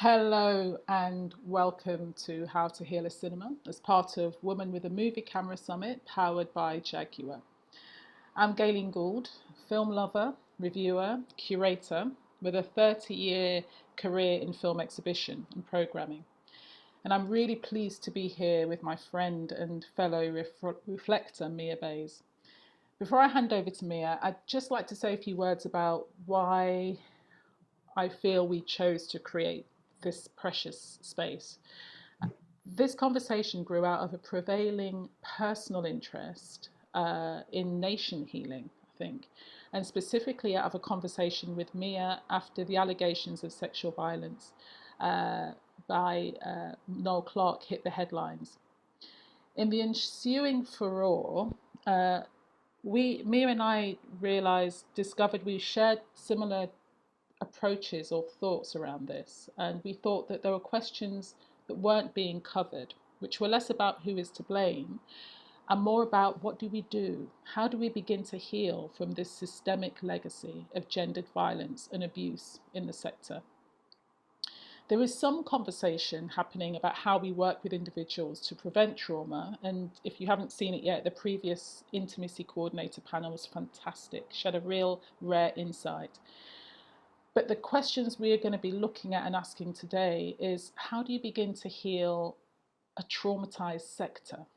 Hello and welcome to How to Heal a Cinema as part of Woman with a Movie Camera Summit powered by Jaguar. I'm Gaylene Gould, film lover, reviewer, curator with a 30-year career in film exhibition and programming. And I'm really pleased to be here with my friend and fellow reflector, Mia Bays. Before I hand over to Mia, I'd just like to say a few words about why I feel we chose to create this precious space. This conversation grew out of a prevailing personal interest in nation healing, I think, and specifically out of a conversation with Mia after the allegations of sexual violence uh, by Noel Clarke hit the headlines. In the ensuing furore, uh, Mia and I discovered we shared similar approaches or thoughts around this. And we thought that there were questions that weren't being covered, which were less about who is to blame and more about what do we do? How do we begin to heal from this systemic legacy of gendered violence and abuse in the sector? There is some conversation happening about how we work with individuals to prevent trauma. And if you haven't seen it yet, the previous intimacy coordinator panel was fantastic. She had a real rare insight. But the questions we are going to be looking at and asking today is how do you begin to heal a traumatized sector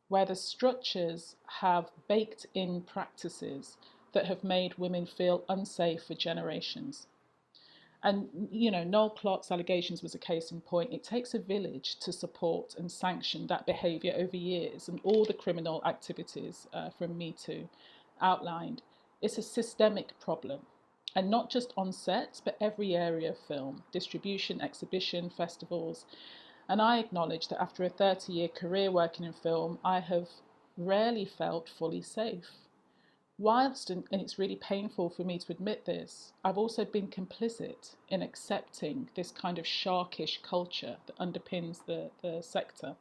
where the structures have baked in practices that have made women feel unsafe for generations? And, Noel Clarke's allegations was a case in point. It takes a village to support and sanction that behaviour over years, and all the criminal activities from Me Too outlined. It's a systemic problem, and not just on sets, but every area of film, distribution, exhibition, festivals. And I acknowledge that after a 30-year career working in film, I have rarely felt fully safe. Whilst, and it's really painful for me to admit this, I've also been complicit in accepting this kind of sharkish culture that underpins the sector.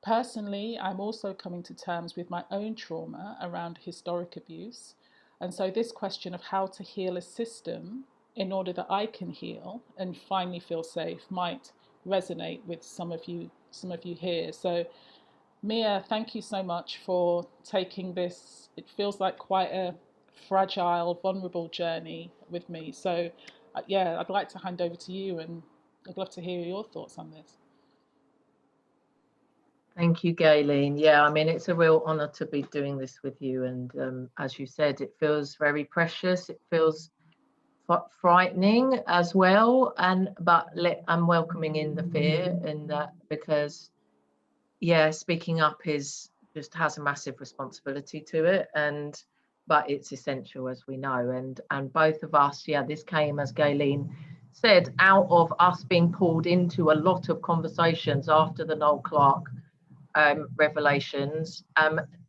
Personally, I'm also coming to terms with my own trauma around historic abuse. And so, this question of how to heal a system in order that I can heal and finally feel safe might resonate with some of you here. So, Mia, thank you so much for taking this. It feels like quite a fragile, vulnerable journey with me. So, yeah, I'd like to hand over to you and I'd love to hear your thoughts on this. Thank you, Gaylene. Yeah, I mean, it's a real honour to be doing this with you. And as you said, it feels very precious. It feels frightening as well. I'm welcoming in the fear in that because, yeah, speaking up is just has a massive responsibility to it. But it's essential, as we know. And both of us, yeah, this came, as Gaylene said, out of us being pulled into a lot of conversations after the Noel Clarke revelations.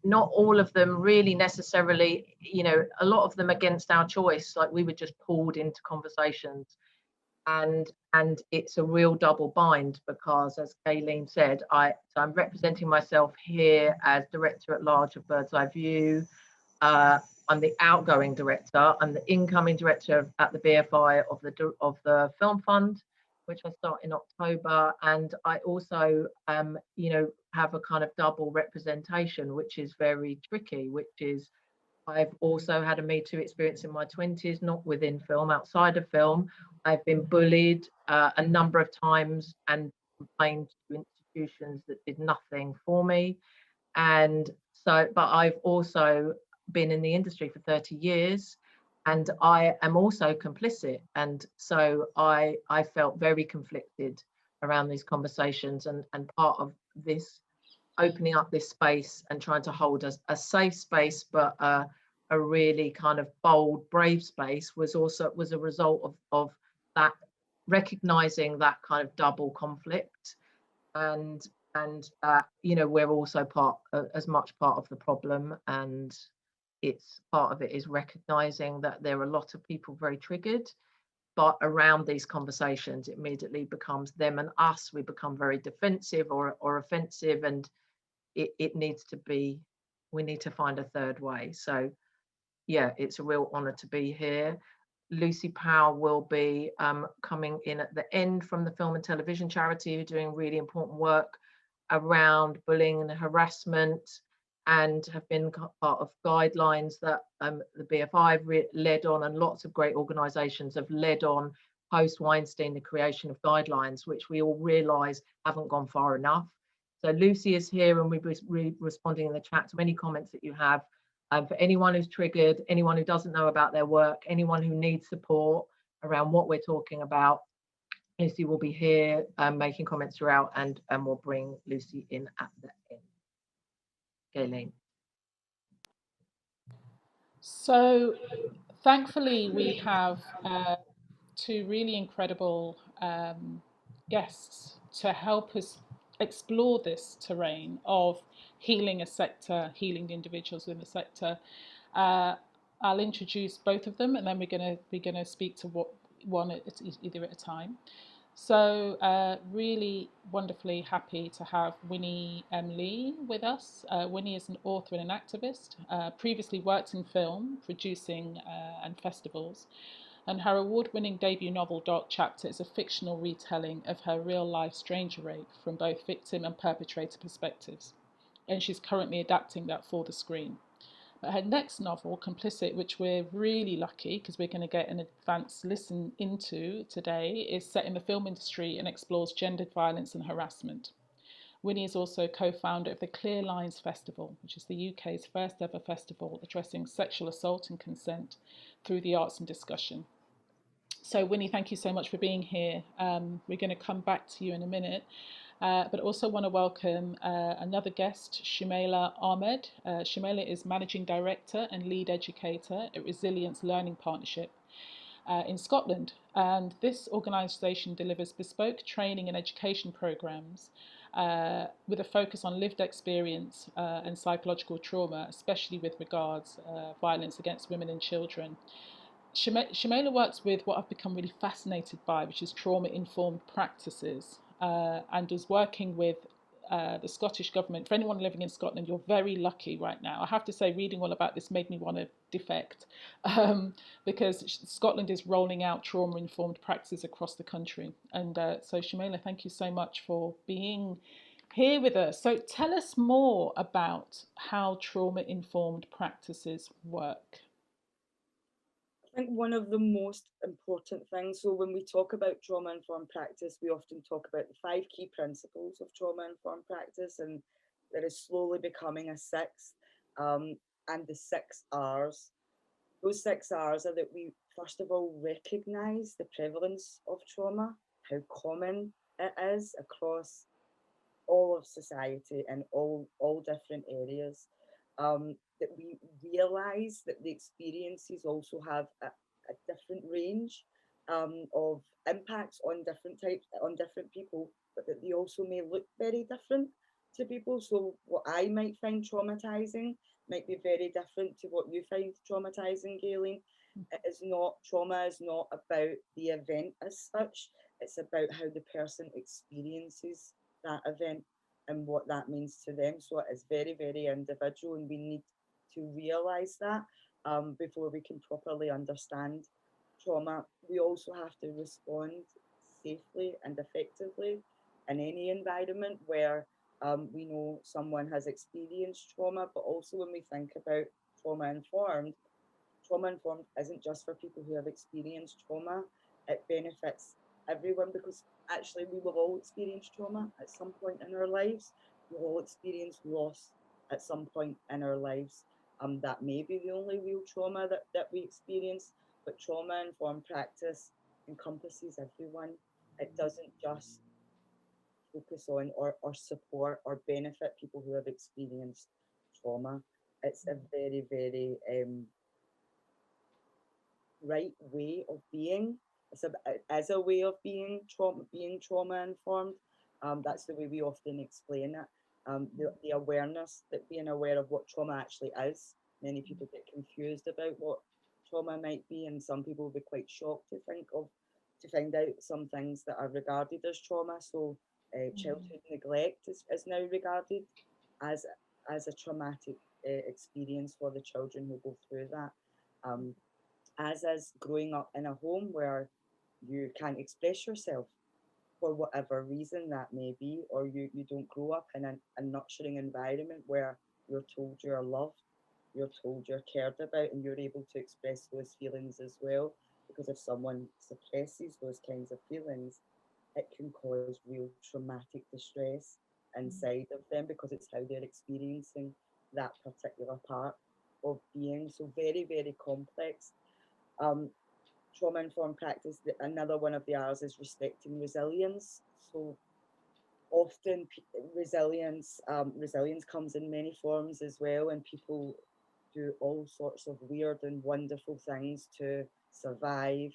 Not all of them really necessarily, a lot of them against our choice. Like we were just pulled into conversations, and it's a real double bind because, as Gaylene said, I'm representing myself here as director at large of Bird's Eye View. I'm the outgoing director. I'm the incoming director at the BFI of the Film Fund, which I start in October, and I also, have a kind of double representation, which is very tricky. Which is, I've also had a Me Too experience in my 20s, not within film, outside of film. I've been bullied a number of times and complained to institutions that did nothing for me, and so, but I've also been in the industry for 30 years and I am also complicit. And so I felt very conflicted around these conversations, and part of this opening up this space and trying to hold a safe space, but a really kind of bold, brave space was a result of that, recognizing that kind of double conflict. And we're also as much part of the problem, and it's part of it is recognizing that there are a lot of people very triggered, but around these conversations it immediately becomes them and us. We become very defensive or offensive, and it needs to be, we need to find a third way. So yeah, it's a real honor to be here. Lucy Powell will be coming in at the end from the Film and Television Charity, who are doing really important work around bullying and harassment, and have been part of guidelines that the BFI have led on, and lots of great organisations have led on post-Weinstein, the creation of guidelines, which we all realise haven't gone far enough. So Lucy is here, and we'll be responding in the chat to any comments that you have. For anyone who's triggered, anyone who doesn't know about their work, anyone who needs support around what we're talking about, Lucy will be here making comments throughout, and we'll bring Lucy in at the end. Gaylene. So thankfully we have two really incredible guests to help us explore this terrain of healing a sector, healing the individuals in the sector. I'll introduce both of them, and then we're gonna speak to one either at a time. So really wonderfully happy to have Winnie Lee with us. Winnie is an author and an activist, previously worked in film, producing and festivals. And her award-winning debut novel, Dark Chapter, is a fictional retelling of her real-life stranger rape from both victim and perpetrator perspectives. And she's currently adapting that for the screen. But her next novel, Complicit, which we're really lucky because we're going to get an advanced listen into today, is set in the film industry and explores gendered violence and harassment. Winnie is also co-founder of the Clear Lines Festival, which is the UK's first ever festival addressing sexual assault and consent through the arts and discussion. So Winnie, thank you so much for being here. We're going to come back to you in a minute. But also want to welcome another guest, Shumela Ahmed. Shumela is Managing Director and Lead Educator at Resilience Learning Partnership in Scotland. And this organisation delivers bespoke training and education programmes with a focus on lived experience and psychological trauma, especially with regards violence against women and children. Shumela works with what I've become really fascinated by, which is trauma-informed practices, and is working with the Scottish Government. For anyone living in Scotland, you're very lucky right now. I have to say, reading all about this made me want to defect, because Scotland is rolling out trauma-informed practices across the country. And so Shumela, thank you so much for being here with us. So tell us more about how trauma-informed practices work. I think one of the most important things, so when we talk about trauma-informed practice, we often talk about the 5 key principles of trauma-informed practice, and there is slowly becoming a 6th, and the 6 R's. Those 6 R's are that we, first of all, recognise the prevalence of trauma, how common it is across all of society and all different areas. That we realise that the experiences also have a different range of impacts on different people, but that they also may look very different to people. So what I might find traumatizing might be very different to what you find traumatizing, Gaylene. Trauma is not about the event as such. It's about how the person experiences that event and what that means to them. So it is very, very individual, and we need to realise that before we can properly understand trauma. We also have to respond safely and effectively in any environment where we know someone has experienced trauma, but also when we think about trauma-informed isn't just for people who have experienced trauma. It benefits everyone, because actually we will all experience trauma at some point in our lives. We will all experience loss at some point in our lives. That may be the only real trauma that we experience, but trauma-informed practice encompasses everyone. It doesn't just focus on or support or benefit people who have experienced trauma. It's a very, very right way of being. As a way of being trauma informed. That's the way we often explain it. The awareness, that being aware of what trauma actually is. Many people get confused about what trauma might be, and some people will be quite shocked to find out some things that are regarded as trauma. So childhood neglect is now regarded as a traumatic experience for the children who go through that. as is growing up in a home where you can't express yourself for whatever reason that may be, or you don't grow up in a nurturing environment where you're told you're loved, you're told you're cared about, and you're able to express those feelings as well. Because if someone suppresses those kinds of feelings, it can cause real traumatic distress inside of them, because it's how they're experiencing that particular part of being. So very, very complex. Um, Trauma informed practice, another one of the R's is respecting resilience. So often resilience comes in many forms as well, and people do all sorts of weird and wonderful things to survive,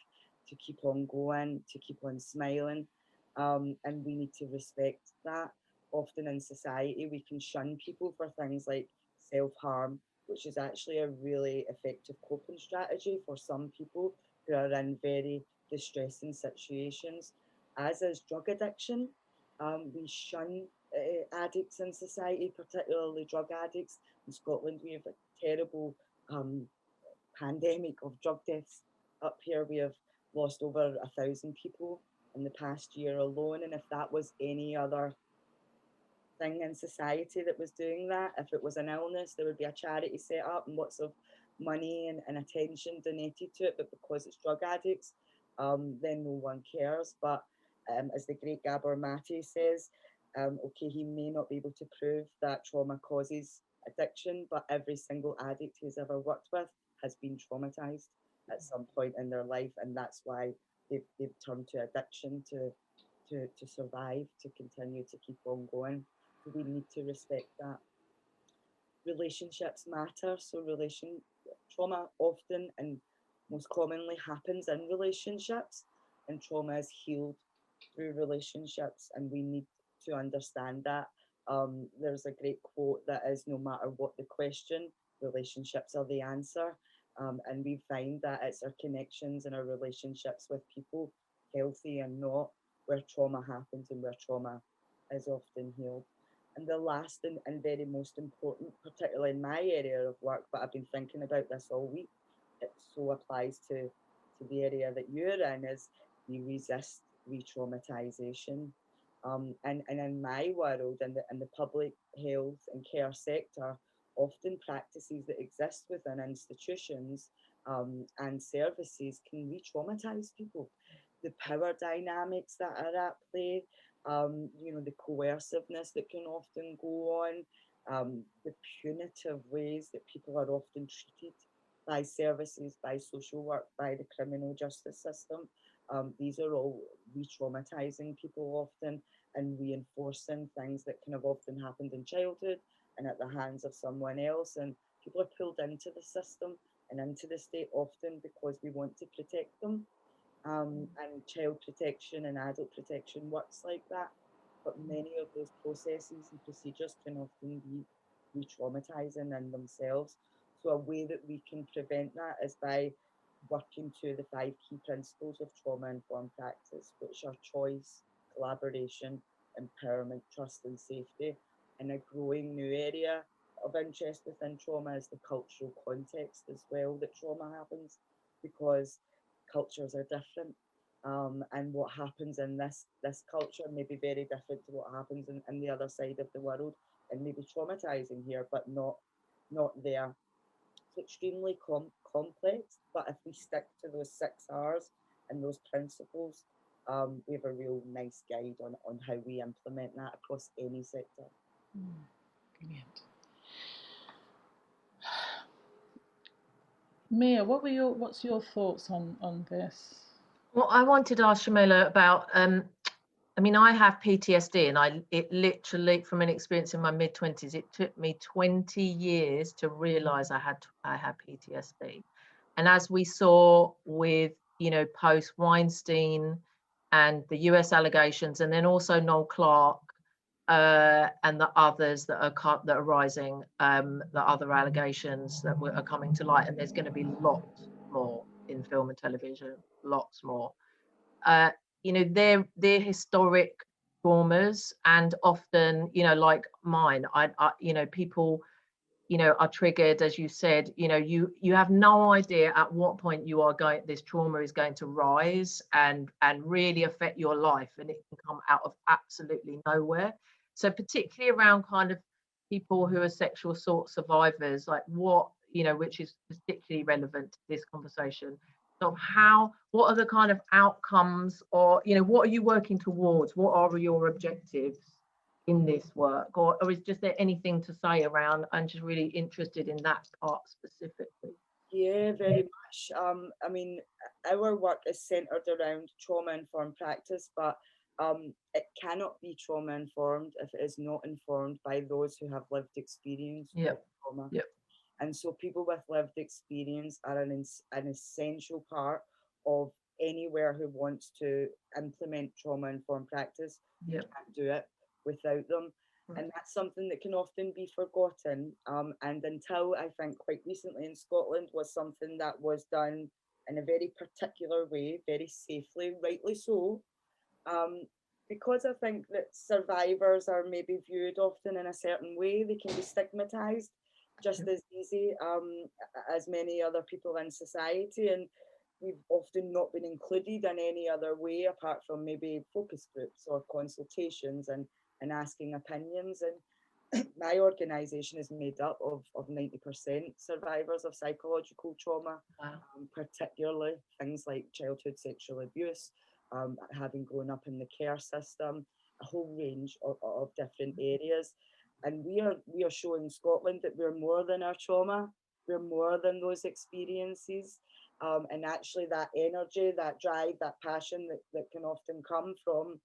to keep on going, to keep on smiling, and we need to respect that. Often in society we can shun people for things like self-harm, which is actually a really effective coping strategy for some people who are in very distressing situations, as is drug addiction. We shun addicts in society, particularly drug addicts. In Scotland, we have a terrible um, pandemic of drug deaths. Up here, we have lost over 1,000 people in the past year alone. And if that was any other thing in society that was doing that, if it was an illness, there would be a charity set up and lots of money and attention donated to it. But because it's drug addicts, then no one cares. But as the great Gabor Mate says, okay, he may not be able to prove that trauma causes addiction, but every single addict he's ever worked with has been traumatized at some point in their life, and that's why they've turned to addiction to survive, to continue to keep on going. So we need to respect that. Relationships matter. So trauma often and most commonly happens in relationships, and trauma is healed through relationships, and we need to understand that. There's a great quote that is, no matter what the question, relationships are the answer. And we find that it's our connections and our relationships with people, healthy and not, where trauma happens and where trauma is often healed. And the last and very most important, particularly in my area of work, but I've been thinking about this all week, it so applies to the area that you're in, is we resist re-traumatization. And in my world, in the public health and care sector, often practices that exist within institutions and services can re-traumatize people. The power dynamics that are at play, the coerciveness that can often go on, the punitive ways that people are often treated by services, by social work, by the criminal justice system. These are all re-traumatizing people often, and reinforcing things that can have often happened in childhood and at the hands of someone else. And people are pulled into the system and into the state often because we want to protect them. And child protection and adult protection works like that. But many of those processes and procedures can often be re-traumatizing in themselves. So a way that we can prevent that is by working to the 5 key principles of trauma-informed practice, which are choice, collaboration, empowerment, trust, and safety. And a growing new area of interest within trauma is the cultural context as well that trauma happens, because cultures are different. And what happens in this culture may be very different to what happens in the other side of the world, and maybe traumatizing here, but not there. It's extremely complex, but if we stick to those 6 R's and those principles, we have a real nice guide on how we implement that across any sector. Brilliant. Mia, what's your thoughts on this? Well, I wanted to ask Shumela about, I have PTSD, and it literally, from an experience in my mid-20s, it took me 20 years to realize I had PTSD. And as we saw with, post Weinstein and the US allegations, and then also Noel Clark and the others that are rising, the other allegations that are coming to light, and there's going to be lots more in film and television, lots more. They're historic traumas, and often, like mine, people are triggered, as you said, you have no idea at what point this trauma is going to rise and really affect your life, and it can come out of absolutely nowhere. So particularly around kind of people who are sexual assault survivors, like which is particularly relevant to this conversation. So what are the kind of outcomes, or what are you working towards? What are your objectives in this work, or is just there anything to say around? I'm just really interested in that part specifically. Yeah, very much. I mean, our work is centered around trauma-informed practice, but it cannot be trauma-informed if it is not informed by those who have lived experience of trauma. Yep. And so people with lived experience are an essential part of anywhere who wants to implement trauma-informed practice. You can't do it without them. And that's something that can often be forgotten. And until I think quite recently in Scotland was something that was done in a very particular way, very safely, rightly so. Because I think that survivors are maybe viewed often in a certain way, they can be stigmatized just as easy as many other people in society. And we've often not been included in any other way apart from maybe focus groups or consultations and asking opinions. And my organisation is made up of 90% survivors of psychological trauma, particularly things like childhood sexual abuse, having grown up in the care system, a whole range of different areas. And we are showing Scotland that we're more than our trauma, we're more than those experiences. And actually that energy, that drive, that passion that can often come from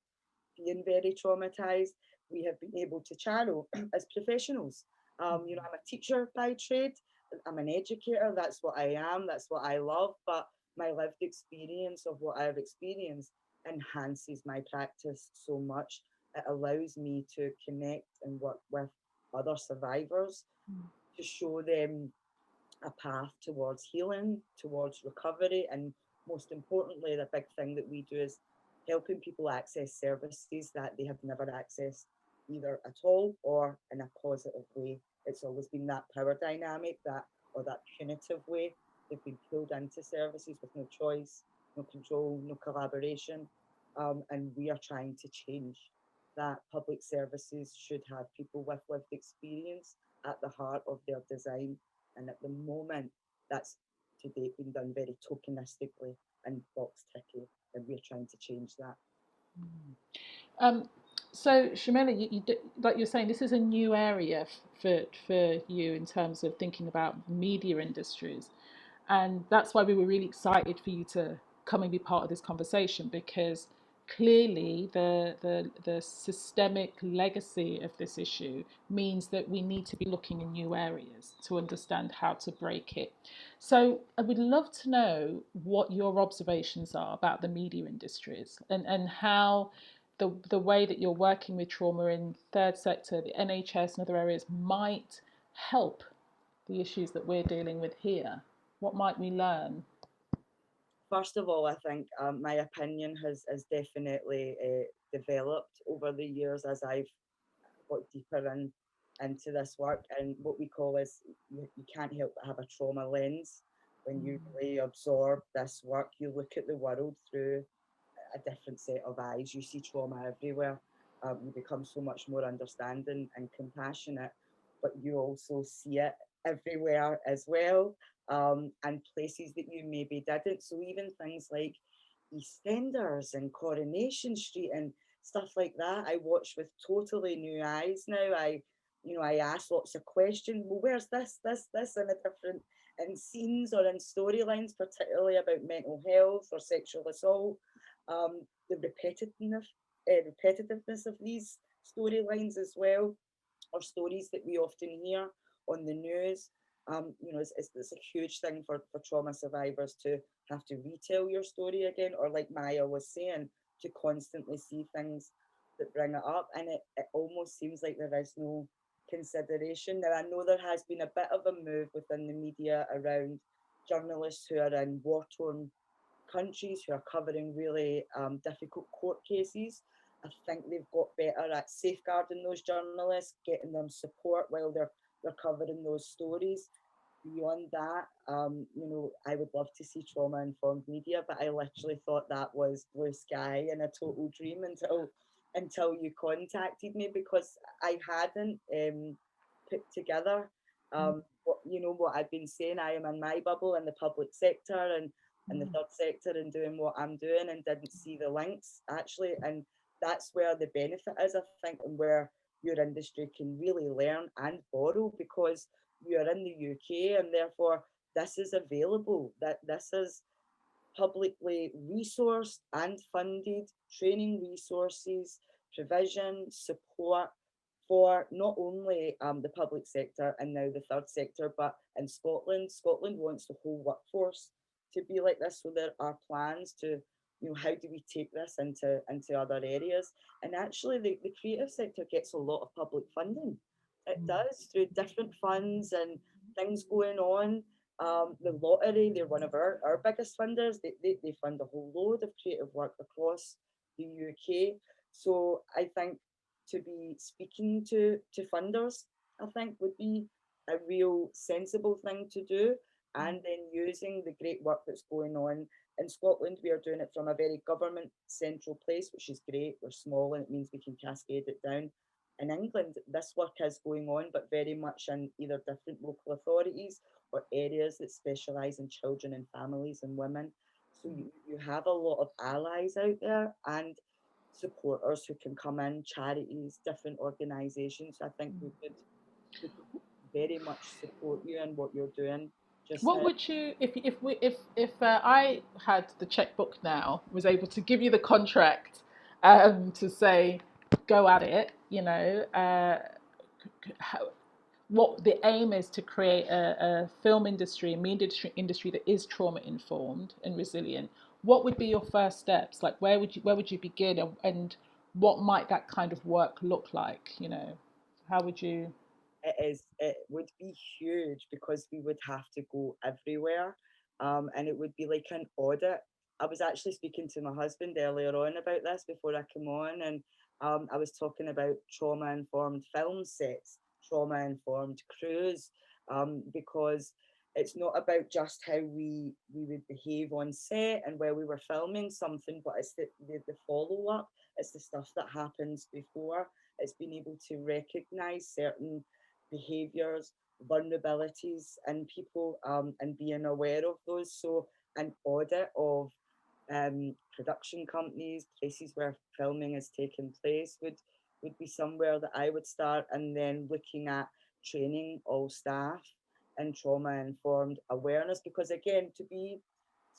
being very traumatized, we have been able to channel as professionals. I'm a teacher by trade, I'm an educator, that's what I am, that's what I love, but my lived experience of what I've experienced enhances my practice so much. It allows me to connect and work with other survivors to show them a path towards healing, towards recovery, and most importantly, the big thing that we do is helping people access services that they have never accessed either at all or in a positive way. It's always been that power dynamic, that punitive way. They've been pulled into services with no choice, no control, no collaboration. And we are trying to change that. Public services should have people with lived experience at the heart of their design. And at the moment, that's to date been done very tokenistically and box ticky, and we're trying to change that. So Shumela, like you're saying, this is a new area for you in terms of thinking about media industries, and that's why we were really excited for you to come and be part of this conversation, because clearly the systemic legacy of this issue means that we need to be looking in new areas to understand how to break it. So I would love to know what your observations are about the media industries and how the way that you're working with trauma in third sector, the NHS and other areas might help the issues that we're dealing with here. What might we learn? First of all, I think my opinion has definitely developed over the years as I've got deeper into this work. And what we call is you can't help but have a trauma lens. When you really absorb this work, you look at the world through a different set of eyes. You see trauma everywhere. You become so much more understanding and compassionate, but you also see it everywhere as well, and places that you maybe didn't. So even things like EastEnders and Coronation Street and stuff like that, I watch with totally new eyes now. I ask lots of questions. Well, where's this, in a different in scenes or in storylines, particularly about mental health or sexual assault. The repetitiveness of these storylines as well, or stories that we often hear on the news. It's a huge thing for trauma survivors to have to retell your story again, or like Maya was saying, to constantly see things that bring it up. And it almost seems like there is no consideration. Now, I know there has been a bit of a move within the media around journalists who are in war-torn countries who are covering really difficult court cases. I think they've got better at safeguarding those journalists, getting them support while they're we're covering those stories. Beyond that, you know, I would love to see trauma-informed media, but I literally thought that was blue sky and a total dream until you contacted me, because I hadn't put together what, you know, what I've been saying. I am in my bubble in the public sector and the third sector and doing what I'm doing, and didn't see the links actually. And that's where the benefit is, I think, and where your industry can really learn and borrow, because you're in the UK and therefore this is available, that this is publicly resourced and funded training resources, provision, support for not only the public sector and now the third sector, but in Scotland. Scotland wants the whole workforce to be like this. So there are plans to, you know, how do we take this into other areas? And actually the creative sector gets a lot of public funding. It does, through different funds and things going on. The lottery, they're one of our biggest funders. They fund a whole load of creative work across the UK. So I think to be speaking to funders, I think would be a real sensible thing to do. And then using the great work that's going on in Scotland, we are doing it from a very government central place, which is great. We're small and it means we can cascade it down. In England, this work is going on, but very much in either different local authorities or areas that specialise in children and families and women. So you have a lot of allies out there and supporters who can come in, charities, different organisations. I think we could very much support you in what you're doing just What now. would you, if I had the checkbook now, was able to give you the contract to say, go at it, you know, what the aim is to create a film industry, a media industry that is trauma informed and resilient. What would be your first steps? Like, where would you begin, and what might that kind of work look like? You know, how would you? It would be huge, because we would have to go everywhere, and it would be like an audit. I was actually speaking to my husband earlier on about this before I came on, and I was talking about trauma-informed film sets, trauma-informed crews, because it's not about just how we would behave on set and where we were filming something, but it's the follow-up, it's the stuff that happens before. It's being able to recognise certain behaviors, vulnerabilities in people, and being aware of those. So an audit of production companies, places where filming is taking place would be somewhere that I would start, and then looking at training all staff in trauma-informed awareness, because again, so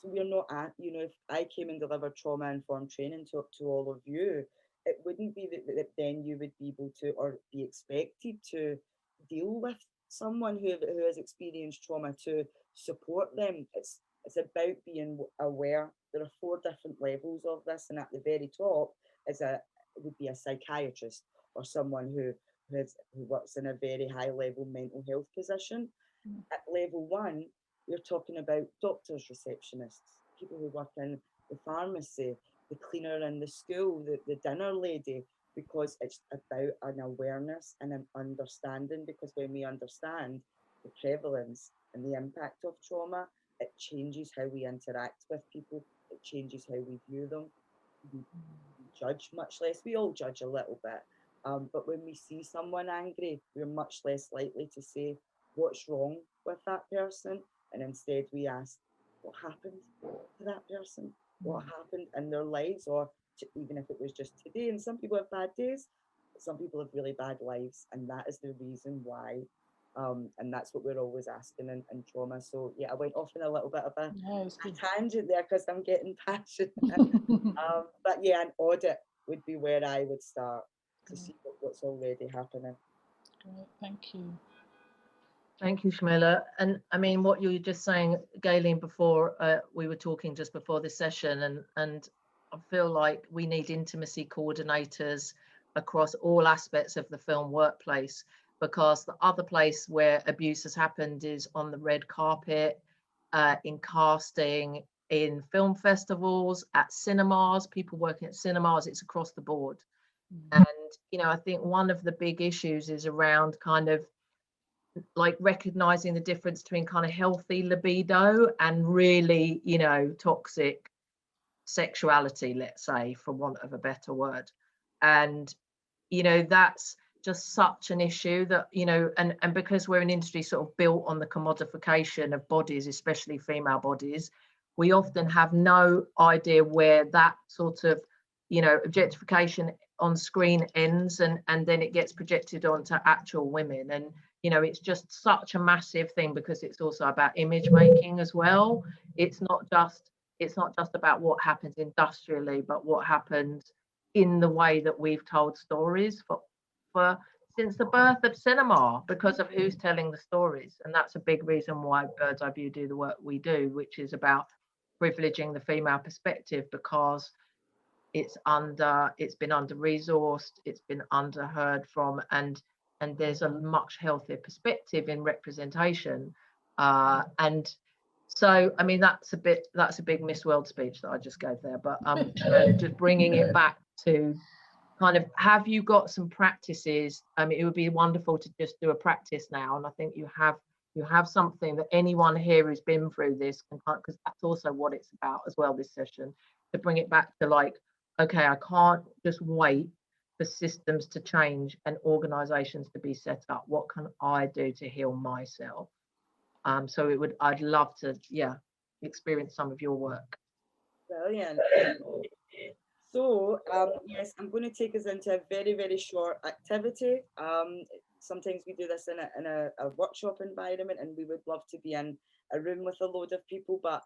we're not at, you know, if I came and delivered trauma-informed training to all of you, it wouldn't be that then you would be able to or be expected to deal with someone who has experienced trauma, to support them. It's about being aware. There are 4 different levels of this, and at the very top would be a psychiatrist, or someone who works in a very high level mental health position. At level 1, we're talking about doctors, receptionists, people who work in the pharmacy, the cleaner in the school, the dinner lady, because it's about an awareness and an understanding. Because when we understand the prevalence and the impact of trauma, it changes how we interact with people, it changes how we view them. We judge much less. We all judge a little bit, but when we see someone angry, we're much less likely to say, what's wrong with that person? And instead we ask, what happened to that person? What happened in their lives, or even if it was just today? And some people have bad days, but some people have really bad lives, and that is the reason why. And that's what we're always asking in trauma. So yeah, I went off in a little bit of a tangent there because I'm getting passionate. But yeah, an audit would be where I would start to see what's already happening. Great, thank you. Thank you, Shumela. And I mean, what you were just saying, Gaylene, before we were talking just before this session, and I feel like we need intimacy coordinators across all aspects of the film workplace, because the other place where abuse has happened is on the red carpet, in casting, in film festivals, at cinemas, people working at cinemas. It's across the board. And, you know, I think one of the big issues is around kind of like recognizing the difference between kind of healthy libido and really, you know, toxic sexuality, let's say, for want of a better word. And, you know, that's just such an issue that, you know, and because we're an industry sort of built on the commodification of bodies, especially female bodies, we often have no idea where that sort of, you know, objectification on screen ends, and then it gets projected onto actual women. And, you know, it's just such a massive thing, because it's also about image making as well. It's not just about what happens industrially, but what happens in the way that we've told stories for since the birth of cinema, because of who's telling the stories. And that's a big reason why Bird's Eye View do the work we do, which is about privileging the female perspective, because it's been under resourced, it's been underheard from, and there's a much healthier perspective in representation. And so, I mean, that's a big Miss World speech that I just gave there, but just bringing it back to kind of, have you got some practices? I mean, it would be wonderful to just do a practice now, and I think you have something that anyone here who's been through this can, because that's also what it's about as well, this session, to bring it back to like, okay, I can't just wait for systems to change and organizations to be set up. What can I do to heal myself? So I'd love to, experience some of your work. Brilliant. So, yes, I'm going to take us into a very, very short activity. Sometimes we do this in a workshop environment, and we would love to be in a room with a load of people, but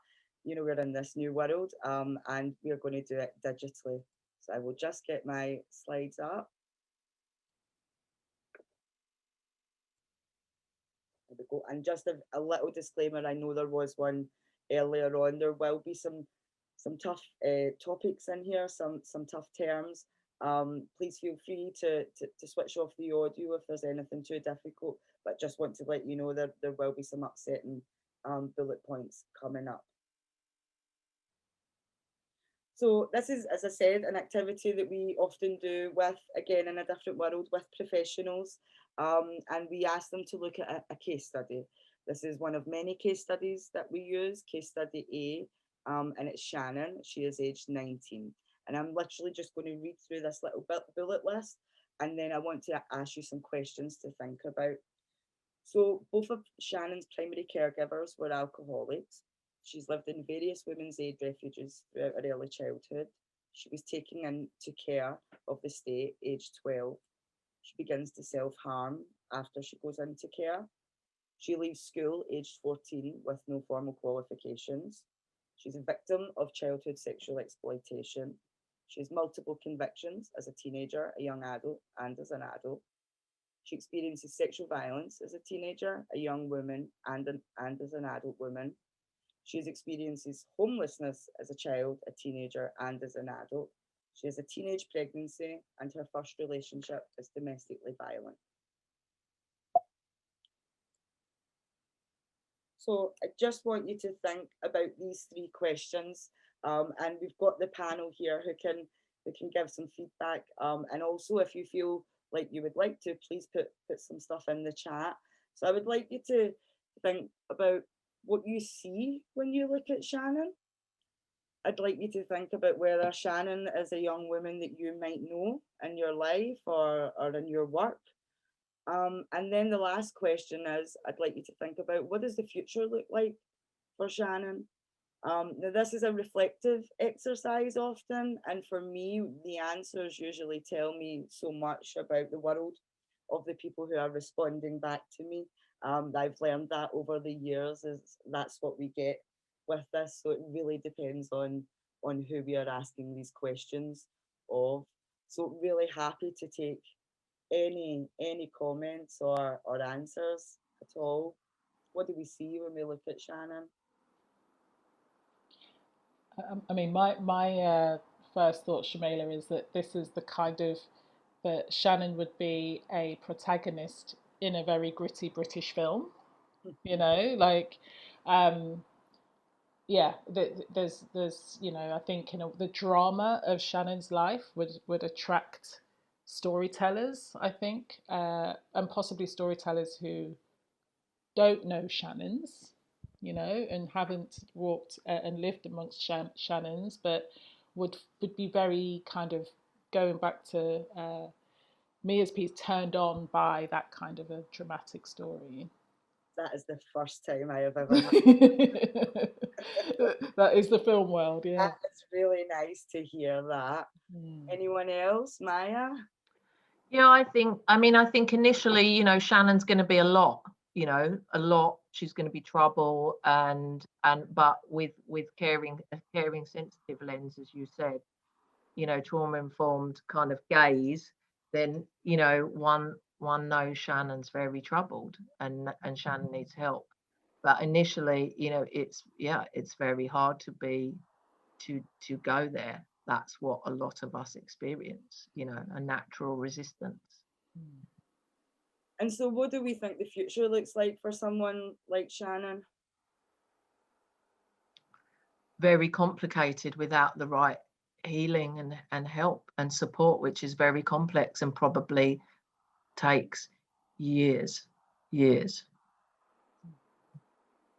you know, we're in this new world, and we're going to do it digitally. So I will just get my slides up. There we go. And just a little disclaimer, I know there was one earlier on. There will be some tough topics in here, some tough terms. Please feel free to switch off the audio if there's anything too difficult, but just want to let you know that there will be some upsetting bullet points coming up. So this is, as I said, an activity that we often do with, again, in a different world, with professionals, and we ask them to look at a case study. This is one of many case studies that we use, case study A, and it's Shannon. She is aged 19. And I'm literally just going to read through this little bullet list, and then I want to ask you some questions to think about. So both of Shannon's primary caregivers were alcoholics. She's lived in various women's aid refuges throughout her early childhood. She was taken into care of the state, aged 12. She begins to self-harm after she goes into care. She leaves school, aged 14, with no formal qualifications. She's a victim of childhood sexual exploitation. She has multiple convictions as a teenager, a young adult, and as an adult. She experiences sexual violence as a teenager, a young woman, and as an adult woman. She experiences homelessness as a child, a teenager, and as an adult. She has a teenage pregnancy, and her first relationship is domestically violent. So I just want you to think about these three questions, and we've got the panel here who can give some feedback. And also, if you feel like you would like to, please put some stuff in the chat. So I would like you to think about what you see when you look at Shannon. I'd like you to think about whether Shannon is a young woman that you might know in your life or in your work. And then the last question is, I'd like you to think about, what does the future look like for Shannon? Now this is a reflective exercise often, and for me, the answers usually tell me so much about the world of the people who are responding back to me. I've learned that over the years, is that's what we get with this. So it really depends on who we are asking these questions of. So really happy to take any comments or answers at all. What do we see when we look at Shannon? I mean, my first thought, Shumela, is that this is the kind of, that Shannon would be a protagonist in a very gritty British film, you know, like, yeah, there's, you know, I think, you know, the drama of Shannon's life would attract storytellers, I think, and possibly storytellers who don't know Shannons, you know, and haven't walked and lived amongst Shannons, but would be very kind of going back to Mia's piece, turned on by that kind of a dramatic story. That is the first time I have ever had. That is the film world, yeah. That's really nice to hear that. Anyone else? Maya? Yeah, I think initially, you know, Shannon's going to be a lot. She's going to be trouble, but with a caring, sensitive lens, as you said, you know, trauma informed kind of gaze. Then, you know, one knows Shannon's very troubled, and Shannon needs help. But initially, you know, it's very hard to go there. That's what a lot of us experience, you know, a natural resistance. And so what do we think the future looks like for someone like Shannon? Very complicated without the right healing and help and support, which is very complex and probably takes years.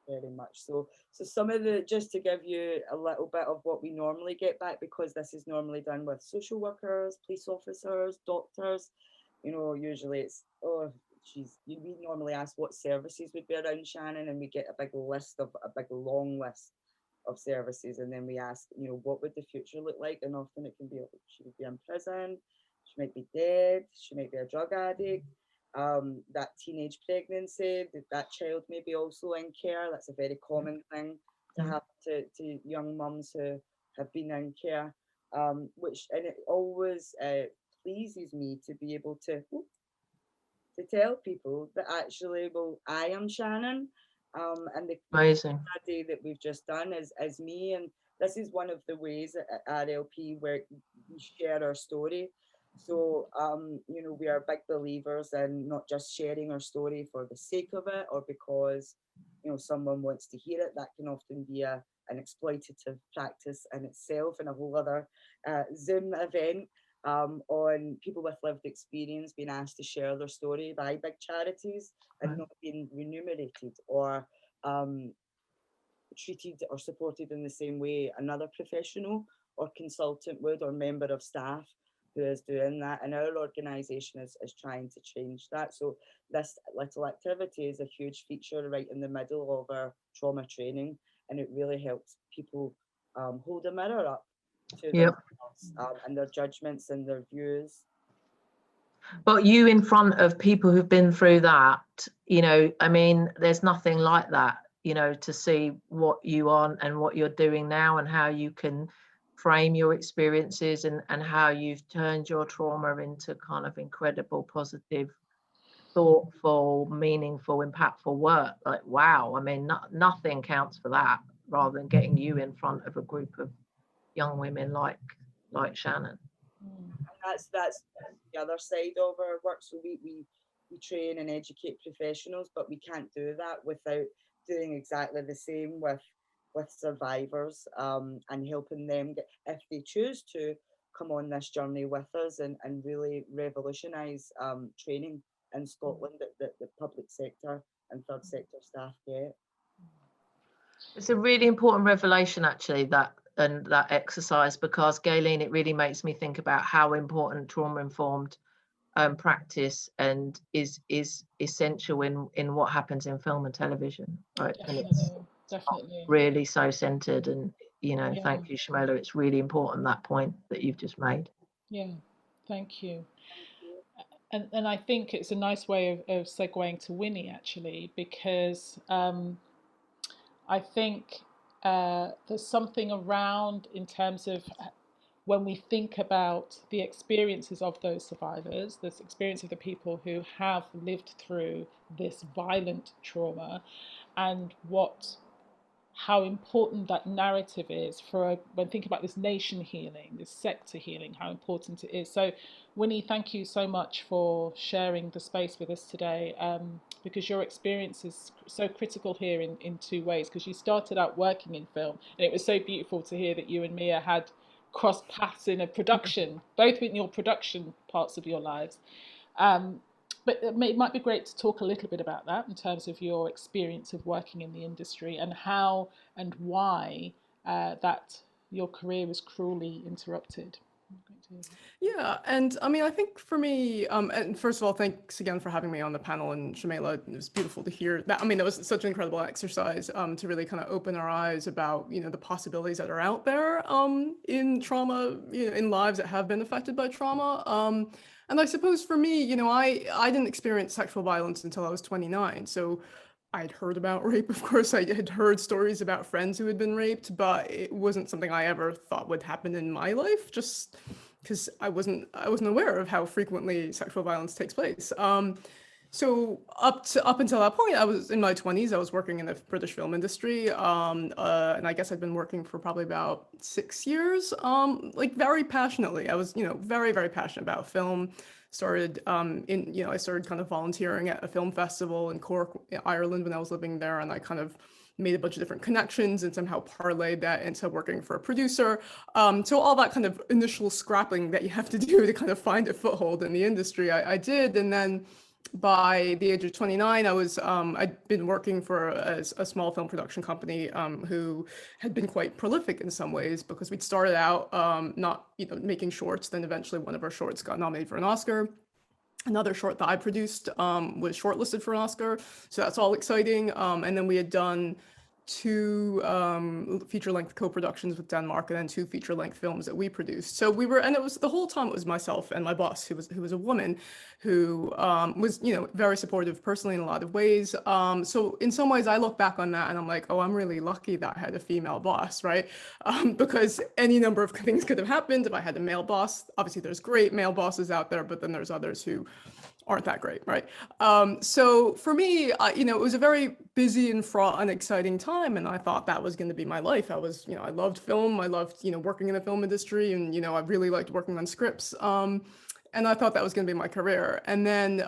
Very much so. So some of the, just to give you a little bit of what we normally get back, because this is normally done with social workers, police officers, doctors, you know, usually it's, oh, we normally ask what services would be around Shannon, and we get a big long list of services, and then we ask, you know, what would the future look like? And often it can be, she would be in prison, she might be dead, she might be a drug addict, that teenage pregnancy, that child may be also in care. That's a very common thing to happen to young mums who have been in care, and it always pleases me to be able to tell people that actually, well, I am Shannon, and the study that we've just done is me, and this is one of the ways at RLP where we share our story. So, you know, we are big believers in not just sharing our story for the sake of it or because, you know, someone wants to hear it. That can often be an exploitative practice in itself, and a whole other Zoom event on people with lived experience being asked to share their story by big charities and not being remunerated or treated or supported in the same way another professional or consultant would, or member of staff who is doing that. And our organisation is trying to change that. So this little activity is a huge feature right in the middle of our trauma training, and it really helps people hold a mirror up to themselves and their judgments and their views. But you in front of people who've been through that, you know, I mean, there's nothing like that, you know, to see what you are and what you're doing now and how you can frame your experiences and how you've turned your trauma into kind of incredible, positive, thoughtful, meaningful, impactful work. Like, wow, I mean, nothing counts for that rather than getting you in front of a group of young women like Shannon. That's the other side of our work. So we train and educate professionals, but we can't do that without doing exactly the same with survivors, and helping them get, if they choose to, come on this journey with us and really revolutionise training in Scotland that the public sector and third sector staff get. It's a really important revelation, actually, that exercise, because Gaylene, it really makes me think about how important trauma-informed practice and is essential in what happens in film and television, right? Definitely, and it's definitely really so centered, and you know, thank you, Shumela. It's really important, that point that you've just made. Yeah, thank you. And I think it's a nice way of segueing to Winnie, actually, because I think there's something around in terms of when we think about the experiences of those survivors, this experience of the people who have lived through this violent trauma, and how important that narrative is for when thinking about this nation healing, this sector healing, how important it is. So, Winnie, thank you so much for sharing the space with us today, because your experience is so critical here in two ways, because you started out working in film, and it was so beautiful to hear that you and Mia had crossed paths in a production, both in your production parts of your lives. But but it might be great to talk a little bit about that in terms of your experience of working in the industry and how and why that your career was cruelly interrupted. Yeah, and I mean, I think for me, and first of all, thanks again for having me on the panel, and Shumela, it was beautiful to hear that. I mean, that was such an incredible exercise to really kind of open our eyes about, you know, the possibilities that are out there in trauma, you know, in lives that have been affected by trauma. And I suppose for me, you know, I didn't experience sexual violence until I was 29. So I'd heard about rape, of course. I had heard stories about friends who had been raped, but it wasn't something I ever thought would happen in my life, just because I wasn't aware of how frequently sexual violence takes place. So up until that point, I was in my 20s. I was working in the British film industry, and I guess I'd been working for probably about 6 years, like very passionately. I was, you know, very, very passionate about film. I started kind of volunteering at a film festival in Cork, Ireland, when I was living there, and I kind of made a bunch of different connections and somehow parlayed that into working for a producer. So all that kind of initial scrapping that you have to do to kind of find a foothold in the industry, I did. And then by the age of 29, I'd been working for a small film production company who had been quite prolific in some ways, because we'd started out not, you know, making shorts. Then eventually one of our shorts got nominated for an Oscar. Another short that I produced was shortlisted for an Oscar, so that's all exciting. And then we had done 2 feature-length co-productions with Denmark, and then 2 feature-length films that we produced. So we were, and it was the whole time it was myself and my boss, who was a woman, who was, you know, very supportive personally in a lot of ways. So in some ways, I look back on that and I'm like, oh, I'm really lucky that I had a female boss, right? Because any number of things could have happened if I had a male boss. Obviously, there's great male bosses out there, but then there's others who aren't that great, right? So for me, you know, it was a very busy and fraught and exciting time, and I thought that was going to be my life. I was, you know, I loved film. I loved, you know, working in the film industry, and, you know, I really liked working on scripts. And I thought that was going to be my career. And then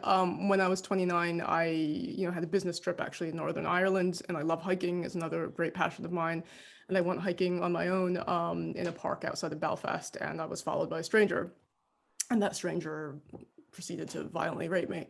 when I was 29, I, you know, had a business trip actually in Northern Ireland, and I love hiking. It's another great passion of mine. And I went hiking on my own in a park outside of Belfast, and I was followed by a stranger, and that stranger proceeded to violently rape me.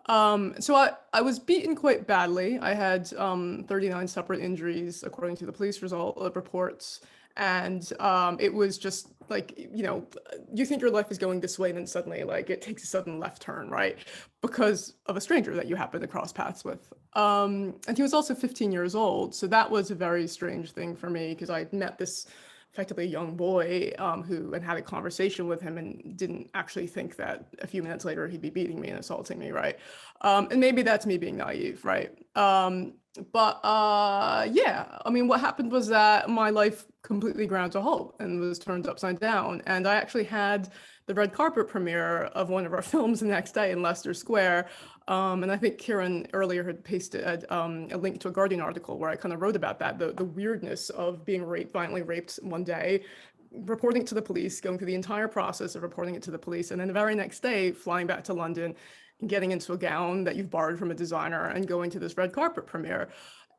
So I was beaten quite badly. I had 39 separate injuries, according to the police reports. And it was just like, you know, you think your life is going this way, and then suddenly, like, it takes a sudden left turn, right? Because of a stranger that you happen to cross paths with. And he was also 15 years old. So that was a very strange thing for me, because I met this effectively a young boy and had a conversation with him, and didn't actually think that a few minutes later he'd be beating me and assaulting me, right? And maybe that's me being naive, right? Yeah, I mean, what happened was that my life completely ground to a halt and was turned upside down. And I actually had the red carpet premiere of one of our films the next day in Leicester Square. And I think Kieran earlier had pasted a link to a Guardian article where I kind of wrote about that, the weirdness of being violently raped one day, reporting it to the police, going through the entire process of reporting it to the police, and then the very next day flying back to London, getting into a gown that you've borrowed from a designer, and going to this red carpet premiere.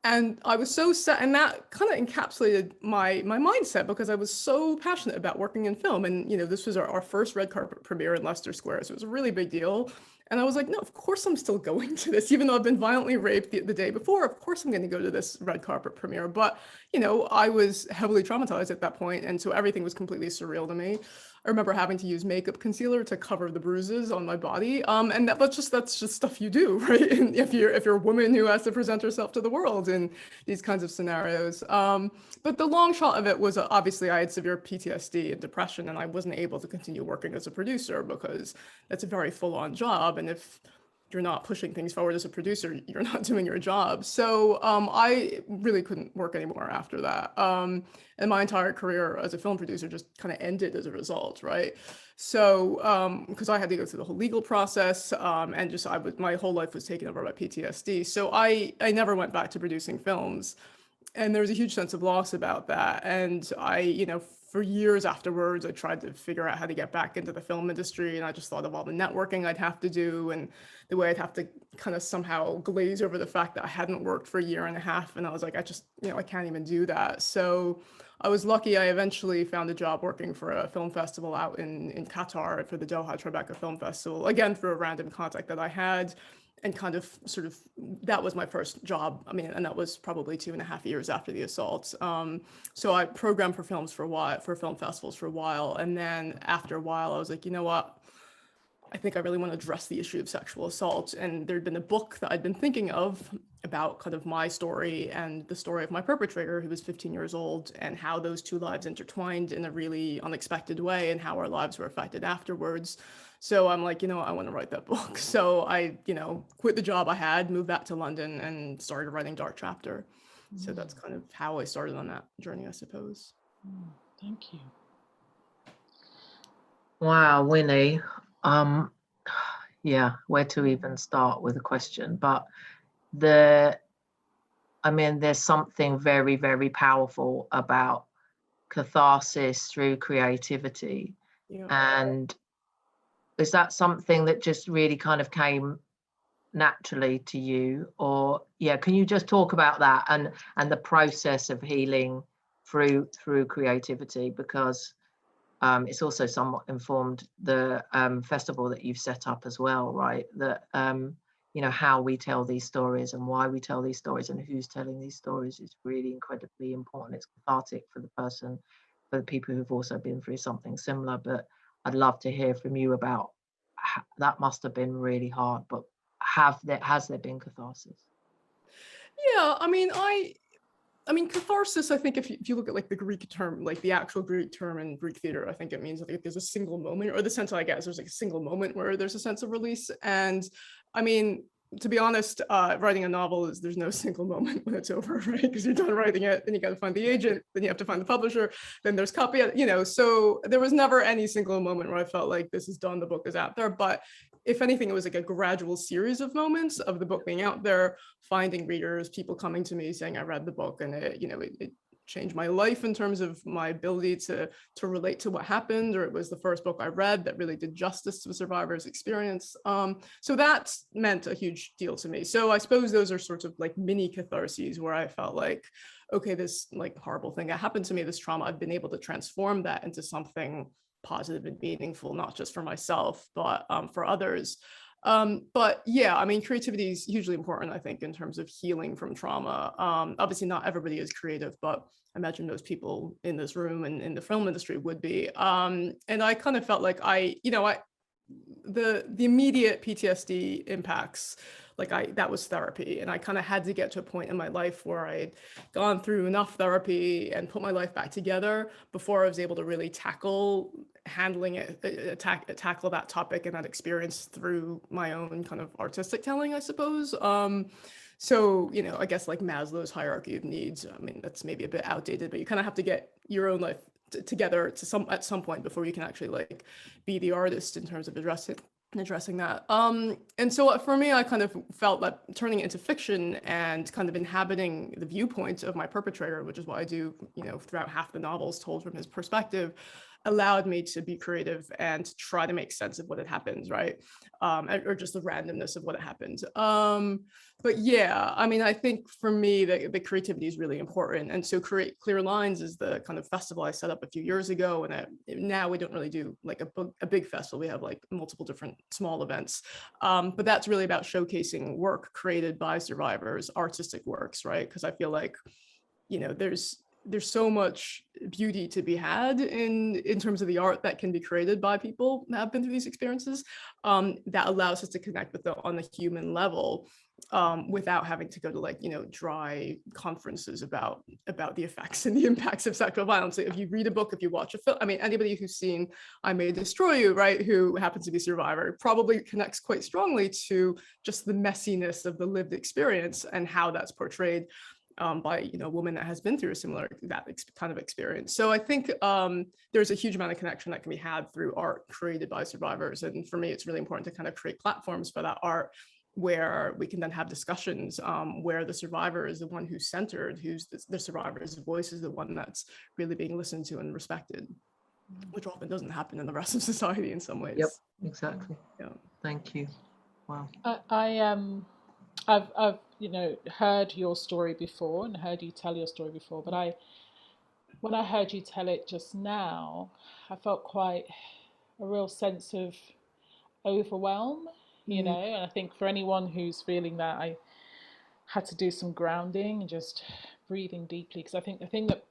And I was so sad, and that kind of encapsulated my mindset, because I was so passionate about working in film. And, you know, this was our first red carpet premiere in Leicester Square, so it was a really big deal. And I was like, no, of course I'm still going to this, even though I've been violently raped the day before. Of course I'm going to go to this red carpet premiere. But, you know, I was heavily traumatized at that point, and so everything was completely surreal to me. I remember having to use makeup concealer to cover the bruises on my body, and that's just stuff you do, right? And if you're a woman who has to present herself to the world in these kinds of scenarios. But the long shot of it was, obviously I had severe PTSD and depression, and I wasn't able to continue working as a producer, because that's a very full-on job, and if you're not pushing things forward as a producer, you're not doing your job. So I really couldn't work anymore after that. And my entire career as a film producer just kind of ended as a result, right? So, because I had to go through the whole legal process, and just my whole life was taken over by PTSD. So I never went back to producing films. And there was a huge sense of loss about that. And I, you know, for years afterwards, I tried to figure out how to get back into the film industry, and I just thought of all the networking I'd have to do and the way I'd have to kind of somehow glaze over the fact that I hadn't worked for a year and a half. And I was like, I just, I can't even do that. So I was lucky. I eventually found a job working for a film festival out in Qatar for the Doha Tribeca Film Festival, again, through a random contact that I had. And kind of sort of, that was my first job. I mean, and that was probably 2.5 years after the assault. So I programmed for films for a while, for film festivals for a while. And then after a while, I was like, you know what? I think I really want to address the issue of sexual assault. And there'd been a book that I'd been thinking of about kind of my story and the story of my perpetrator, who was 15 years old, and how those two lives intertwined in a really unexpected way and how our lives were affected afterwards. So I'm like, I want to write that book. So I, quit the job I had, moved back to London and started writing Dark Chapter. So that's kind of how I started on that journey, I suppose. Thank you. Wow, Winnie. Yeah, where to even start with a question, but there's something very, very powerful about catharsis through creativity. Yeah. And is that something that just really kind of came naturally to you? Or can you just talk about that and the process of healing through creativity? Because it's also somewhat informed the festival that you've set up as well, right? That how we tell these stories and why we tell these stories and who's telling these stories is really incredibly important. It's cathartic for the person, for the people who've also been through something similar. But I'd love to hear from you about that. Must have been really hard, but has there been catharsis? Yeah, I mean, catharsis, I think if you look at like the Greek term, like the actual Greek term in Greek theater, I think it means like there's a single moment, or the sense I guess there's like a single moment where there's a sense of release. And I mean, to be honest, writing a novel there's no single moment when it's over, right? Because you're done writing it, then you got to find the agent, then you have to find the publisher, then there's copy, so there was never any single moment where I felt like this is done, the book is out there. But if anything, it was like a gradual series of moments of the book being out there, finding readers, people coming to me saying I read the book, and it changed my life in terms of my ability to relate to what happened, or it was the first book I read that really did justice to a survivor's experience. So that meant a huge deal to me. So I suppose those are sorts of like mini catharses where I felt like, okay, this like horrible thing that happened to me, this trauma, I've been able to transform that into something positive and meaningful, not just for myself, but for others. But yeah, I mean, creativity is hugely important, I think, in terms of healing from trauma. Obviously, not everybody is creative, but I imagine most people in this room and in the film industry would be. And I kind of felt like the immediate PTSD impacts, that was therapy. And I kind of had to get to a point in my life where I'd gone through enough therapy and put my life back together before I was able to really tackle handling it, tackle that topic and that experience through my own kind of artistic telling, I suppose. So, I guess like Maslow's hierarchy of needs, I mean, that's maybe a bit outdated, but you kind of have to get your own life together at some point before you can actually like be the artist in terms of addressing that. And so for me, I kind of felt that turning it into fiction and kind of inhabiting the viewpoint of my perpetrator, which is what I do, throughout half the novels told from his perspective, allowed me to be creative and to try to make sense of what had happened, right? Or just the randomness of what had happened. But yeah, I mean, I think for me, the creativity is really important. And so Clear Lines is the kind of festival I set up a few years ago. And now we don't really do like a big festival. We have like multiple different small events. But that's really about showcasing work created by survivors, artistic works, right? Because I feel like, there's so much beauty to be had in terms of the art that can be created by people that have been through these experiences, that allows us to connect with them on the human level, without having to go to dry conferences about the effects and the impacts of sexual violence. If you read a book, if you watch a film, I mean, anybody who's seen I May Destroy You, right, who happens to be a survivor, probably connects quite strongly to just the messiness of the lived experience and how that's portrayed by a woman that has been through a similar kind of experience. So I think there's a huge amount of connection that can be had through art created by survivors. And for me, it's really important to kind of create platforms for that art where we can then have discussions where the survivor is the one who's centered, who's the survivor's voice is the one that's really being listened to and respected, which often doesn't happen in the rest of society in some ways. Yep, exactly. Yeah. Thank you. Wow. I've heard your story before and heard you tell your story before, but when I heard you tell it just now, I felt quite a real sense of overwhelm, and I think for anyone who's feeling that, I had to do some grounding and just breathing deeply, because I think the thing that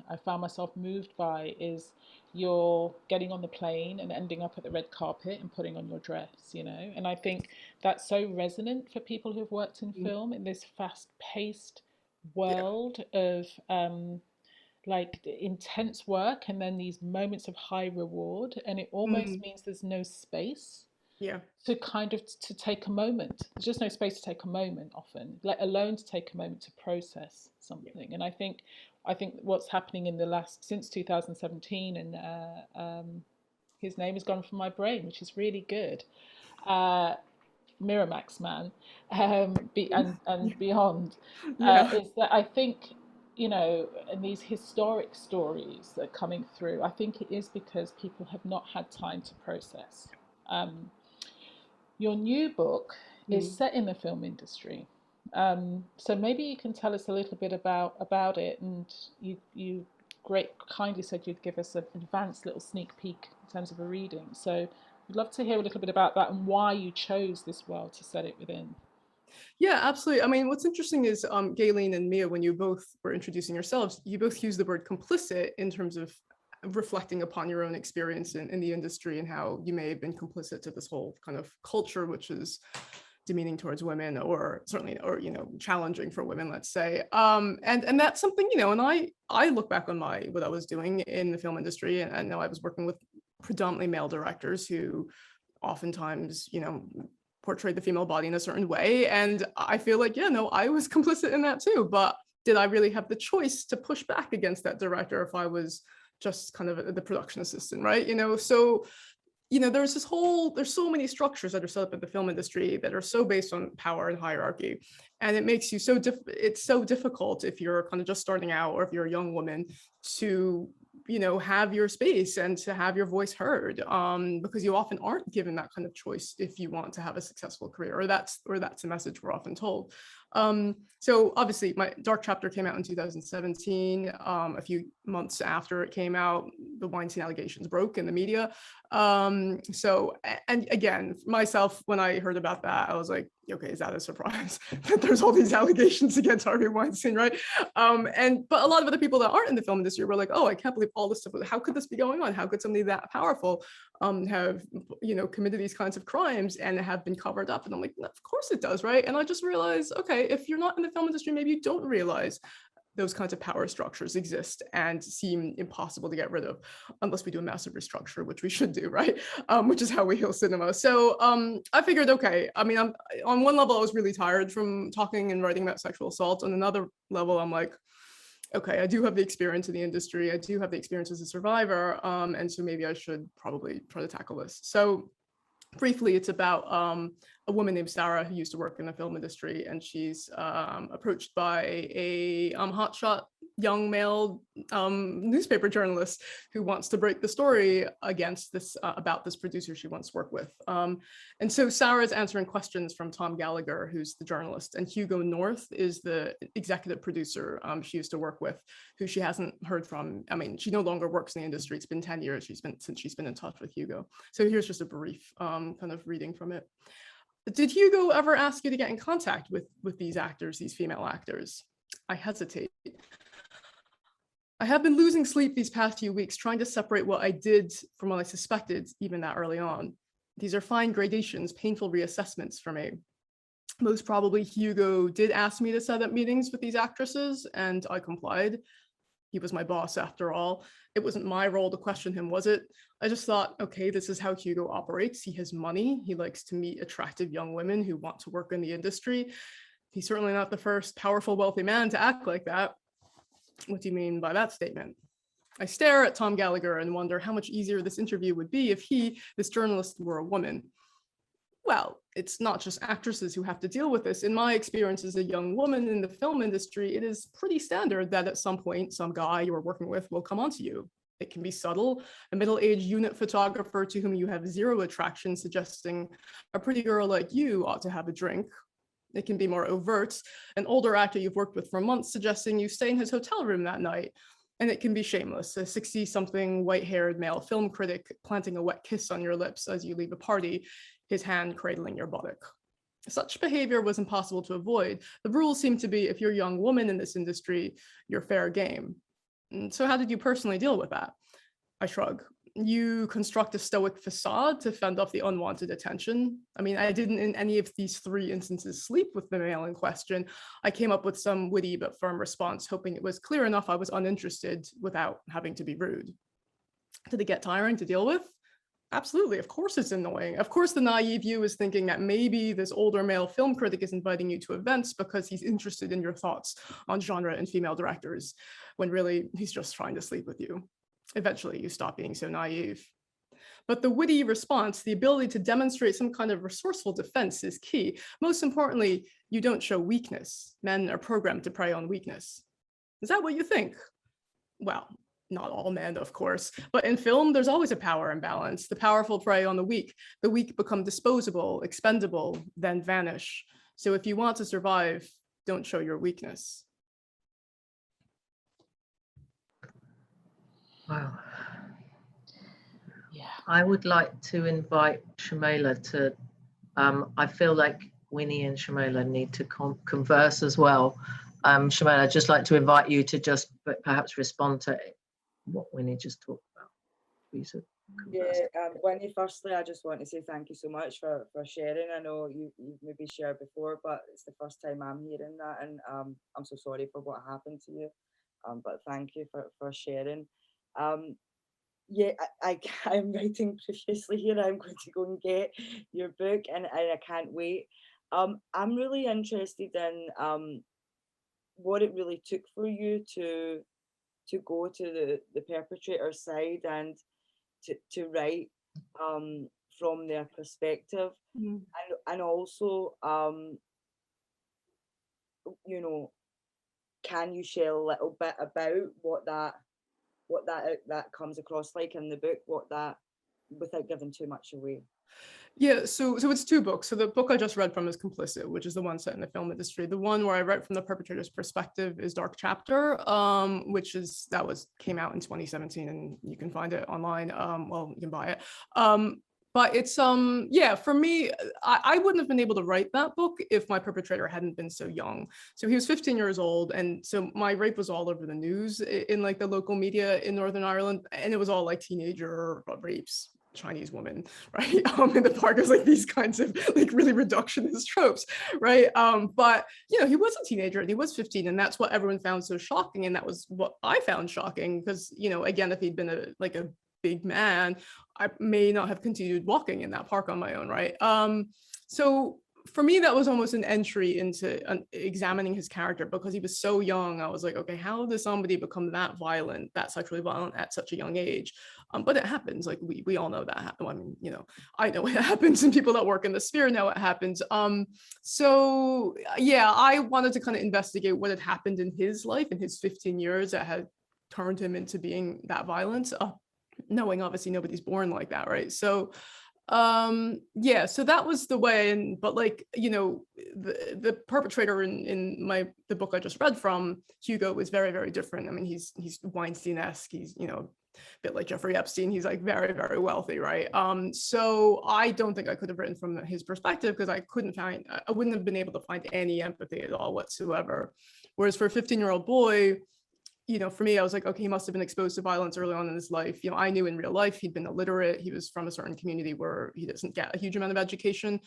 I found myself moved by, is you're getting on the plane and ending up at the red carpet and putting on your dress, and I think that's so resonant for people who've worked in film in this fast-paced world of like intense work and then these moments of high reward, and it almost means there's no space to kind of to take a moment. There's just no space to take a moment often, let alone to take a moment to process something. And I think what's happening in the last, since 2017, and his name has gone from my brain, which is really good, Miramax Man, and beyond, is that I think, and these historic stories that are coming through, I think it is because people have not had time to process. Your new book is set in the film industry, so maybe you can tell us a little bit about it. And you kindly said you'd give us an advanced little sneak peek in terms of a reading. So I'd love to hear a little bit about that and why you chose this world to set it within. Yeah, absolutely. I mean, what's interesting is Gaylene and Mia, when you both were introducing yourselves, you both used the word complicit in terms of reflecting upon your own experience in the industry and how you may have been complicit to this whole kind of culture, which is demeaning towards women, or certainly, or challenging for women, let's say. And that's something, and I look back on what I was doing in the film industry, and I know I was working with predominantly male directors who oftentimes, portrayed the female body in a certain way. And I feel like, I was complicit in that too. But did I really have the choice to push back against that director if I was just kind of the production assistant, right? So, there's so many structures that are set up in the film industry that are so based on power and hierarchy. And it makes you it's so difficult if you're kind of just starting out, or if you're a young woman, to have your space and to have your voice heard, because you often aren't given that kind of choice if you want to have a successful career, or that's a message we're often told. So obviously my Dark Chapter came out in 2017. A few months after it came out, the Weinstein allegations broke in the media. So, and again, myself, when I heard about that, I was like, okay, is that a surprise that there's all these allegations against Harvey Weinstein, right? But a lot of other people that aren't in the film industry were like, oh, I can't believe all this stuff. How could this be going on? How could somebody that powerful have committed these kinds of crimes and have been covered up? And I'm like, of course it does, right? And I just realized, okay, if you're not in the film industry, maybe you don't realize those kinds of power structures exist and seem impossible to get rid of unless we do a massive restructure, which we should do, right? Which is how we heal cinema. So I figured, okay, I mean, on one level, I was really tired from talking and writing about sexual assault. On another level, I'm like, okay, I do have the experience in the industry. I do have the experience as a survivor. And so maybe I should probably try to tackle this. So briefly, it's about a woman named Sarah who used to work in the film industry, and she's approached by a hotshot young male newspaper journalist who wants to break the story against this about this producer she once worked with. And so Sarah's answering questions from Tom Gallagher, who's the journalist, and Hugo North is the executive producer she used to work with, who she hasn't heard from. I mean, she no longer works in the industry. It's been 10 years since she's been in touch with Hugo. So here's just a brief kind of reading from it. Did Hugo ever ask you to get in contact with these actors, these female actors? I hesitate. I have been losing sleep these past few weeks, trying to separate what I did from what I suspected, even that early on. These are fine gradations, painful reassessments for me. Most probably Hugo did ask me to set up meetings with these actresses, and I complied. He was my boss after all. It wasn't my role to question him, was it? I just thought, okay, this is how Hugo operates. He has money. He likes to meet attractive young women who want to work in the industry. He's certainly not the first powerful, wealthy man to act like that. What do you mean by that statement? I stare at Tom Gallagher and wonder how much easier this interview would be if he, this journalist, were a woman. Well, it's not just actresses who have to deal with this. In my experience as a young woman in the film industry, it is pretty standard that at some point, some guy you are working with will come onto you. It can be subtle, a middle-aged unit photographer to whom you have zero attraction suggesting a pretty girl like you ought to have a drink. It can be more overt, an older actor you've worked with for months suggesting you stay in his hotel room that night. And it can be shameless, a 60-something white-haired male film critic planting a wet kiss on your lips as you leave a party, his hand cradling your buttock. Such behavior was impossible to avoid. The rules seem to be if you're a young woman in this industry, you're fair game. And so how did you personally deal with that? I shrug. You construct a stoic facade to fend off the unwanted attention. I mean, I didn't in any of these 3 instances sleep with the male in question. I came up with some witty but firm response, hoping it was clear enough I was uninterested without having to be rude. Did it get tiring to deal with? Absolutely, of course it's annoying. Of course the naive you is thinking that maybe this older male film critic is inviting you to events because he's interested in your thoughts on genre and female directors, when really he's just trying to sleep with you. Eventually you stop being so naive. But the witty response, the ability to demonstrate some kind of resourceful defense is key. Most importantly, you don't show weakness. Men are programmed to prey on weakness. Is that what you think? Well, not all men, of course, but in film, there's always a power imbalance. The powerful prey on the weak become disposable, expendable, then vanish. So if you want to survive, don't show your weakness. Wow. Yeah. I would like to invite Shumela to, I feel like Winnie and Shumela need to converse as well. Shumela, I'd just like to invite you to just perhaps respond to what Winnie just talked about. Winnie, firstly, I just want to say thank you so much for sharing. I know you've maybe shared before, but it's the first time I'm hearing that, and I'm so sorry for what happened to you. But thank you for sharing. Yeah, I'm writing profusely here. I'm going to go and get your book, and I can't wait. I'm really interested in what it really took for you to go to the perpetrator's side and to write from their perspective, and also you know, can you share a little bit about what that comes across like in the book, what that, without giving too much away? Yeah, so it's 2 books. So the book I just read from is Complicit, which is the one set in the film industry. The one where I write from the perpetrator's perspective is Dark Chapter, came out in 2017, and you can find it online. Well, you can buy it. But it's yeah, for me, I wouldn't have been able to write that book if my perpetrator hadn't been so young. So he was 15 years old, and so my rape was all over the news in like the local media in Northern Ireland, and it was all like teenager rapes, Chinese woman, right? In the park, there's like these kinds of like really reductionist tropes, right? But you know, he was a teenager and he was 15, and that's what everyone found so shocking, and that was what I found shocking, because you know, again, if he'd been a big man, I may not have continued walking in that park on my own, right? So for me, that was almost an entry into examining his character, because he was so young. I was like, okay, how does somebody become that violent, that sexually violent at such a young age? But it happens. Like we all know that. I mean, you know, I know it happens, and people that work in the sphere know it happens. So yeah, I wanted to kind of investigate what had happened in his life in his 15 years that had turned him into being that violent. Knowing obviously nobody's born like that, right? So yeah, so that was the way. But like, you know, the perpetrator in the book I just read from, Hugo, was very, very different. I mean, he's Weinstein-esque. He's, you know, a bit like Jeffrey Epstein. He's like very, very wealthy, right? So I don't think I could have written from his perspective, because I wouldn't have been able to find any empathy at all whatsoever. Whereas for a 15-year-old boy, you know, for me, I was like, okay, he must have been exposed to violence early on in his life. You know, I knew in real life he'd been illiterate. He was from a certain community where he doesn't get a huge amount of education.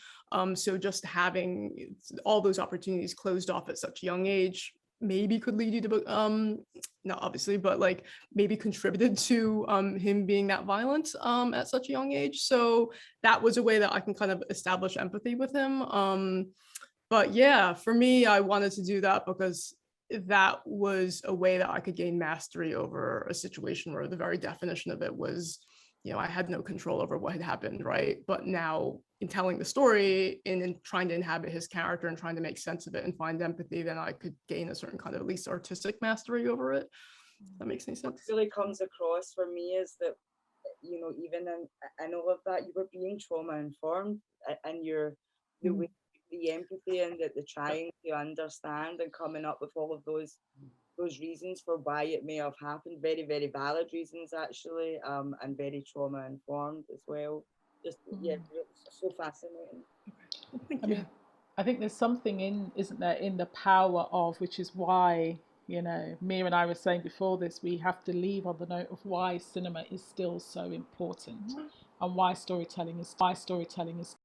So just having all those opportunities closed off at such a young age maybe could lead you to, not obviously, but like maybe contributed to him being that violent at such a young age. So that was a way that I can kind of establish empathy with him. But yeah, for me, I wanted to do that because that was a way that I could gain mastery over a situation where the very definition of it was, you know, I had no control over what had happened, right? But now in telling the story, in trying to inhabit his character and trying to make sense of it and find empathy, then I could gain a certain kind of at least artistic mastery over it. If that makes any sense. What really comes across for me is that, you know, even in all of that, you were being trauma informed, and the empathy and the trying to understand and coming up with all of those reasons for why it may have happened, very, very valid reasons actually, and very trauma informed as well. Just yeah, so fascinating. Thank I you. mean, I think there's something isn't there, in the power of, which is why, you know, Mia and I were saying before this, we have to leave on the note of why cinema is still so important, and why storytelling is